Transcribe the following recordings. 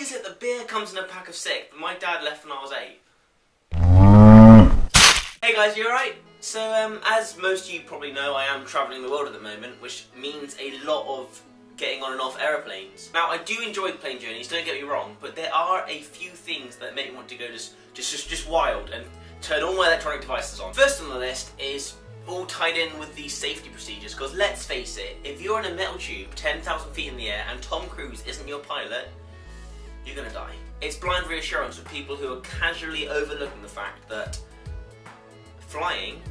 is it that beer comes in a pack of 6, but my dad left when I was 8? Hey guys, you alright? So, as most of you probably know, I am travelling the world at the moment, which means a lot of getting on and off aeroplanes. Now, I do enjoy the plane journeys, don't get me wrong, but there are a few things that make me want to go just wild and turn all my electronic devices on. First on the list is all tied in with these safety procedures, because let's face it, if you're in a metal tube 10,000 feet in the air and Tom Cruise isn't your pilot, you're gonna die. It's blind reassurance for people who are casually overlooking the fact that flying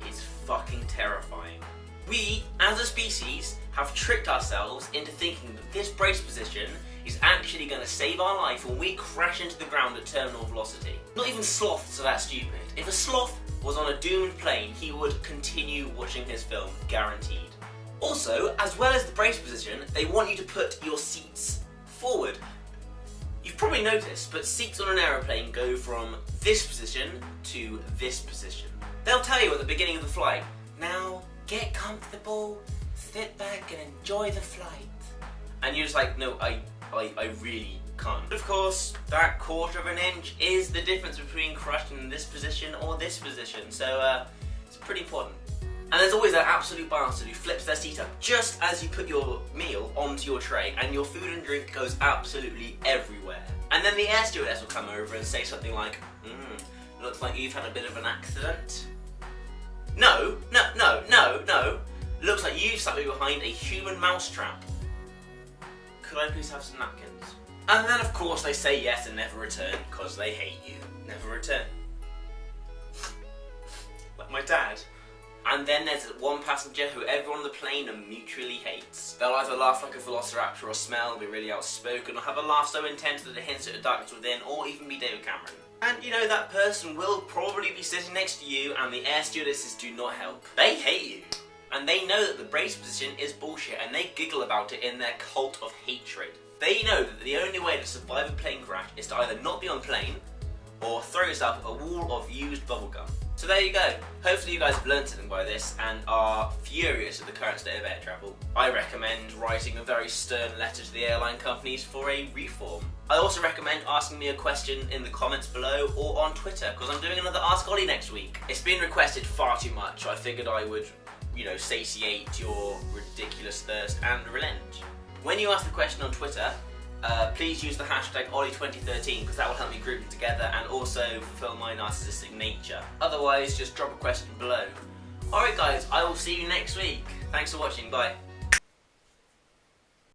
is fucking terrifying. We, as a species, have tricked ourselves into thinking that this brace position is actually going to save our life when we crash into the ground at terminal velocity. Not even sloths are that stupid. If a sloth was on a doomed plane, he would continue watching his film, guaranteed. Also, as well as the brace position, they want you to put your seats forward. You've probably noticed, but seats on an aeroplane go from this position to this position. They'll tell you at the beginning of the flight, now get comfortable, sit back and enjoy the flight. And you're just like, no, I really can't. But of course, that 1/4 of an inch is the difference between crashing in this position or this position, so it's pretty important. And there's always that absolute bastard who flips their seat up just as you put your meal onto your tray and your food and drink goes absolutely everywhere. And then the air stewardess will come over and say something like, looks like you've had a bit of an accident. No. Looks like you've sat me behind a human mousetrap. Could I please have some napkins? And then of course they say yes and never return, because they hate you. Never return. Like my dad. And then there's one passenger who everyone on the plane mutually hates. They'll either laugh like a velociraptor or smell, be really outspoken, or have a laugh so intense that it hints at a darkness within, or even be David Cameron. And you know, that person will probably be sitting next to you, and the air stewardesses do not help. They hate you. And they know that the brace position is bullshit, and they giggle about it in their cult of hatred. They know that the only way to survive a plane crash is to either not be on a plane, or throw yourself at a wall of used bubblegum. So there you go. Hopefully you guys have learned something by this and are furious at the current state of air travel. I recommend writing a very stern letter to the airline companies for a reform. I also recommend asking me a question in the comments below or on Twitter, because I'm doing another Ask Ollie next week. It's been requested far too much, so I figured I would, satiate your ridiculous thirst and relent. When you ask the question on Twitter, please use the hashtag Ollie2013, because that will help me group them together and also fulfill my narcissistic nature. Otherwise, just drop a question below. Alright guys, I will see you next week. Thanks for watching, bye.